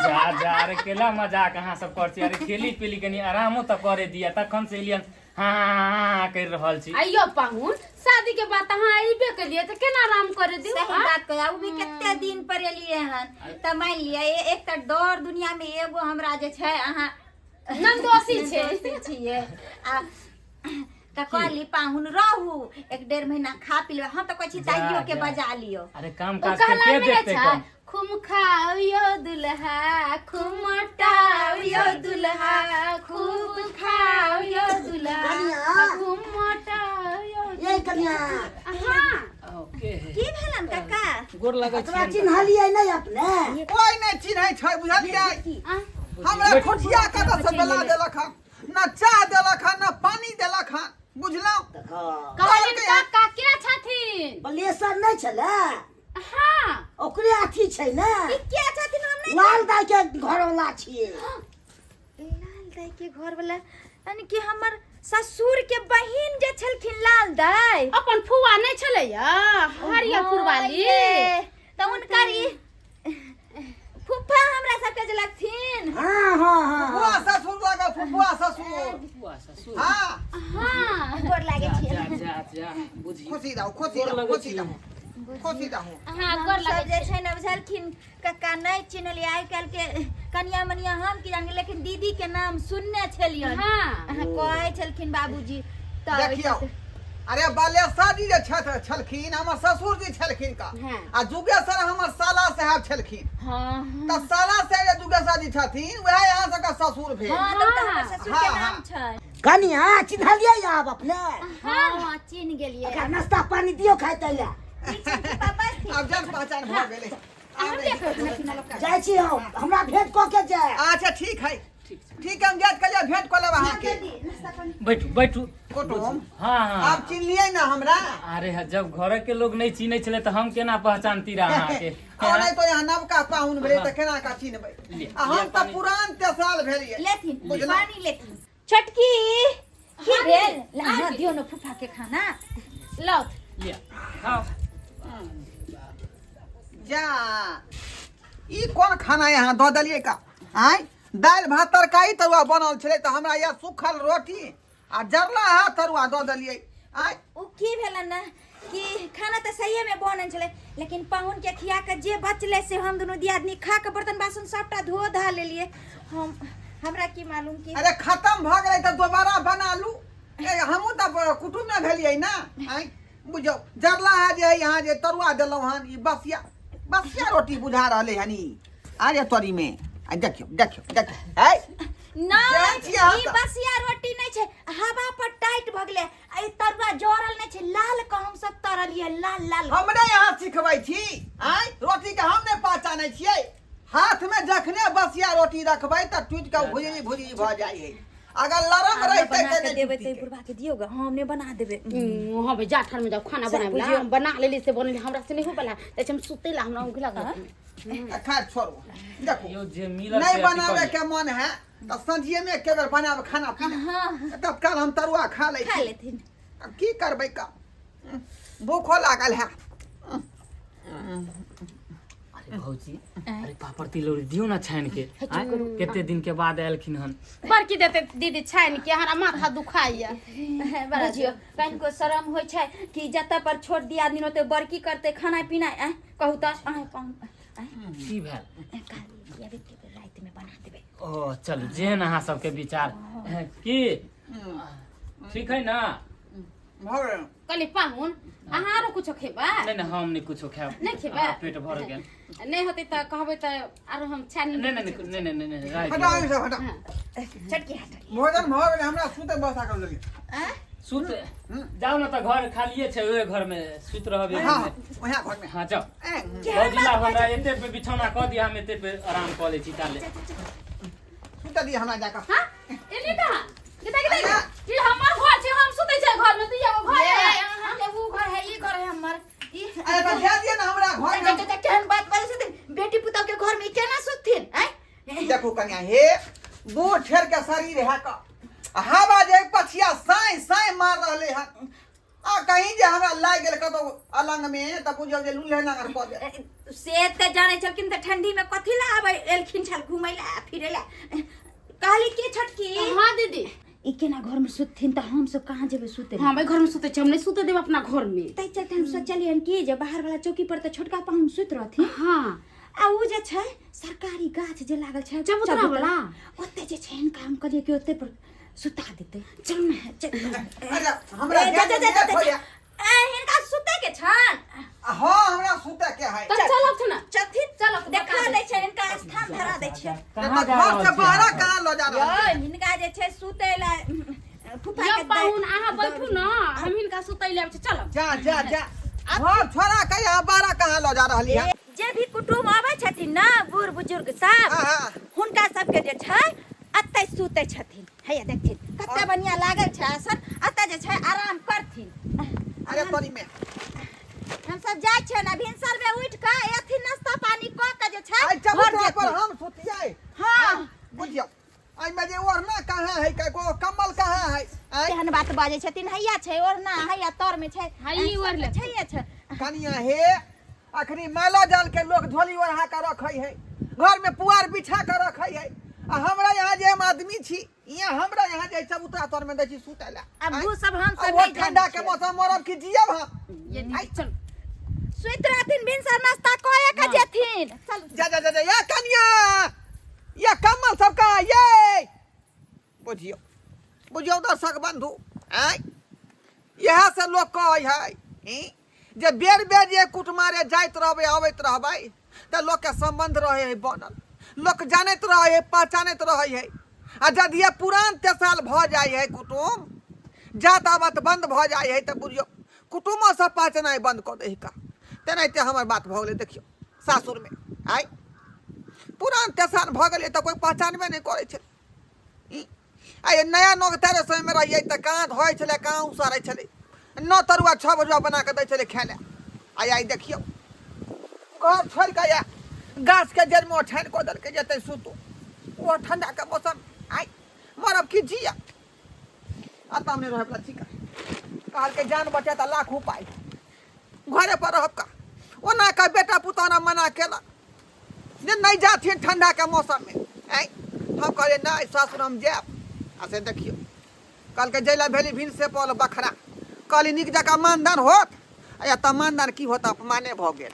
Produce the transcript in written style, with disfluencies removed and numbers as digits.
जा जा अरे केला मजाक अहाँ सब कर छी अरे खेली पीली कनी आरामो त करे दिया तखन से एलियन हाँ कर रहल छी आइयो पाहुन शादी के बाद अहाँ आइबे के लिए त केना आराम करे दी सही बात कह उ भी केते दिन पर एलिए हन त मान लिया एक त डर दुनिया में एगो हमरा जे छै अहाँ नंदोसी छे छिए आ त कहली पाहुन रहू 1.5 महीना खा पी ले हम त कहै छी दाइयो के बजा लियो अरे काम काज के के देखते कम खूब खाओ दुल्हा खूब मोटाओ दुल्हा खूब खाओ दुल्हा खूब मोटाओ ये कन्या हां ओके की भेलन काका गोर लगै तोरा छी चिन्हलियै नै अपने कोई नहीं चिन्है छै बुझलियै हमरा खोटिया कत से बेला देलक हन न चाह देलक हन न पानी देलक हन बुझलौ कहलिन काका के छथिन बलेसर नै छले हां ओकरे अथी छै ने ई के छथिन हम नहीं लाल दाई के घरवाला छियै लाल दाई के घर वाला यानी कि हमर ससुर के बहिन जे छलखिन लाल दाई अपन फुआ नहीं छलैया हरियरपुर वाली त उनकर ई फुफा हमरा सबके जे लगथिन हां हां हां फुआ ससुर लगा फुआ ससुर बुआ ससुर हां हां गोर लागे छी जा जा जा बुझी खुशी रहू खुशी रहू हां हम कर सब लगे जे छै न बुझलखिन काका नहीं चिन्हलिए आइ काल के कन्या मनिया हम की जान लेकिन दीदी के नाम सुनने छलियन हां कहै छलखिन बाबूजी त देखियो अरे बालेश्वरी जे छलखिन हमर ससुर जी छलखिन का हाँ। आ जुगेश्वर हमर साला साहब छलखिन हां त साला से जे जुगेश्वर जी छथिन वह यहाँ से का ससुर भेल हां तब त हमर ससुर के हाँ, नाम हाँ। छै कन्या चिन्हलियै आब अपने हां चिन्ह गेलिए ओकरा नाश्ता पानी दियो खाय तैले पापा अब जान पहचान भ गेलै जाइ छी हम हमरा भेंट क के जाय अच्छा ठीक है ठीक है हम याद कर लिया भेंट कर लेब अहाँ के बैठू बैठू कुटुम हां हां आप चिन्हलिए ना हमरा अरे जब घर के लोग नहीं चिन्है छले त हम केना पहचानती रहा अहाँ के और नहीं तो यहाँ नवका पाहुन भेले त केना का चिन्हबै आ हम त पुरान 3 साल भेलिए लेथिन बुझलौं? पानी लेथिन छोटकी की भेल ला दियो न फुफा के खाना लो लिया खाओ जा ई कोन खाना यहाँ दऽ देलिए का आय दाल भात तरकारी तरुआ बनल छले त हमरा या सुखल रोटी आ जरला है तरुआ दऽ देलिए आय उ की भेलन ना कि खाना त सही में बनन छले लेकिन पाहुन के खिया के जे बचले से हम दोनों दियादनी खा के बर्तन बासन सबटा धो धा लेलिए हमरा की मालूम कि अरे खत्म भ गेलै त दोबारा बना लू हमहू त कुटुम में भेलिए ना आय बुझो जरला है जे यहाँ जे तरुआ देलौ हन ई बसिया रोटी बुझा रहले हनी आरे तोरी में आ देखियो है नहीं ई बसिया रोटी नहीं छे हवा पर टाइट भ गेले ए तरुआ जोरल नहीं छे लाल का हम सब तरलिए लाल हमरे यहाँ सिखबै छी आय रोटी के हम ने पहचानै छियै हाथ में जखने बसिया रोटी रखबै त टूट के भुजी भ जाय अगर लरम रहतै बना के देबै ते बुढ़वा के दियोगा हमने बना देबै हां बे जाठर में जब खाना बनाबला हम बना लेली से बनली हमरा से नहीं हो पला त हम सुतेला हमरा उगला खाए छोड़ो देखो यो जे मिलत नहीं बनावे के मन है त संझिए में के बेर बनावे खाना पीना तब कल हम तरुआ खा लेथिन अब की करबै का भूखो लागल है अरे भौजी अरे पापड़ तिलौरी दियो ना छान के केते दिन के बाद आलखिन हन बड़की देते दीदी छान के हमरा माथा दुखाइया बुझियो कहीं को शर्म होय छै कि जत पर छोट दिया दिन होते बड़की करते खाना पीना कहू त की भेल रात में बना देबै ओ चलू जेहन अहाँ सबके विचार की ठीक है ना भर कली पाहुन अहाँ आरो कुछो खेबा नहीं नहीं हम नहीं कुछो खाब नहीं खेबा पेट भर गेल नहीं होते त कहबै त आरो हम छान नहीं नहीं नहीं नहीं नहीं हटा से हटा छटकी हटा भोजन भ गेलै हमरा सुते बसा कर लेलिए सुत जाओ ना त घर खालिए छै ओए घर में सुत रहबे हां वहां घर में हां जाओ भौजिला हमरा एते पे बिछौना क दिया हम एते पे आराम क ले छी ताले सुते दी हमरा जाकर हां एली का किता कि हमर घर छै हम सुतै छै घर में दिया घर है हम के वो घर है ई घर है हमर ई अरे तो दे दिए ना हमरा घर में केहन बात बाजै छथिन बेटी पुतौ के घर में केना सुतथिन देखो कन्या हे बूढ़ ठेर के शरीर है का हवा जे पछिया साई मार रहले हन आ कहीं जे हमरा लाग गेल कतो अलंग में त बुझल जे लूल्हे नगर क दे से ते जाने छलकिन त ठंडी में कथी ला आबै एलखिन छल घुमैला फिरेला कहली के छटकी हाँ दीदी इके ना घर में सुतथिन त हम सब कहां जेबे सुते हाँ भाई घर में सुते हम नहीं सुते देव अपना घर में तै चलते हम सोचलियन कि जे बाहर वाला चौकी पर त छोटका पाहुन सुत रहथिन हाँ आ उ जे छै सरकारी गाछ जे लागल छै चबूतरा वाला ओते जे छै काम करिए कि ओते पर सुता देते चल ना चल अरे हमरा हिनका सुते के छन हां हमरा सुते के है तो चलो तो ना चथी चलो देखा दै छै हिनका स्थान धरा दै छै कहाँ जा घर रहल से छी बाहर अहाँ? कहां लो जा यो रहल हिनका जे छै सुते ला फुफा यो के पाहुन अहाँ बैठू ना हम इनका सुतैले आबै छी चलो जा जा जा घर छोरा के यहाँ बाहर कहां लो जा रहली है जे भी कुटुम आबै छथिन ना बूढ़ बुजुर्ग सब हां हुनका सबके जे छै अत्ते सुते छथिन हैया देखथिन कते बढ़िया लागल छै आसन अत्ते जे छै आराम करथिन अरे तोरी में हम सब जाय छै ना भिनसर में उठ के एथि नाश्ता पानी क के जे छै आई चबूतरा पर हम सुतियै हां बुझियो आई में जे ओढ़ना कहां है को कम्बल कहां है आई एहन बात बाजे छथिन हैया छै ओढ़ना हैया तर में छै हई ओढ़ ले छैये छै कनिया हे अखनी माला जाल के लोग झोली ओढ़ा के रखै है घर में पुआर बिछा के रखै है आ हमरा यहाँ जे हम आदमी छी यहाँ हमरा यहाँ जे चबूतरा तर में दै छी सुतैला अब भू सब हम सब वो नहीं ठंडा के मौसम मरब की जियब हम ये नहीं चल सुइत रहथिन भिनसर नाश्ता कए के जेथिन चल जा जा जा या कनिया या कमल सब का ये बुझियो बुझियो दर्शक बंधु आई यह से लोग कहै है जे बेर बेर जे कुटमारे जाइत रहबै आबैत रहबै त लोग के संबंध रहे है बनल लोग जानत रहे है पहचानत रहे है आ जब ये पुरान तेसाल भ जाय है कुटुम जात आबत बंद भ जाय है त बुझियो कुटुमो सब पहचानाय बंद कर दे का तेनाहिते हमर बात भ गेलै देखियो सासुर में आई पुरान तेसाल भ गेलै त कोई पहचानबे नहीं करे छै आई नया नोग तेरे समय में रहिए त कहां धोय छले कहां उसारै छले न तरुआ 6 बजे बना के दै छले खाए ले आई देखियो घर छोड़ के या गाछ के जड़ में ठान को दल के जते सुतो वो ठंडा के मौसम आई मरब की जिया आता हमने रहबला चिका काल के जान बचे त लाख उपाय घरे पर रहब का ओना का बेटा पुतौना मना केला जे नहीं जाथिन ठंडा के मौसम में आई हम कहले नहीं सासुर हम जाब आ से देखियो कल के जैला भेली भिन से पल बखरा कहली निक जका मानदान होत या त मानदान की होत अपमाने भ गेल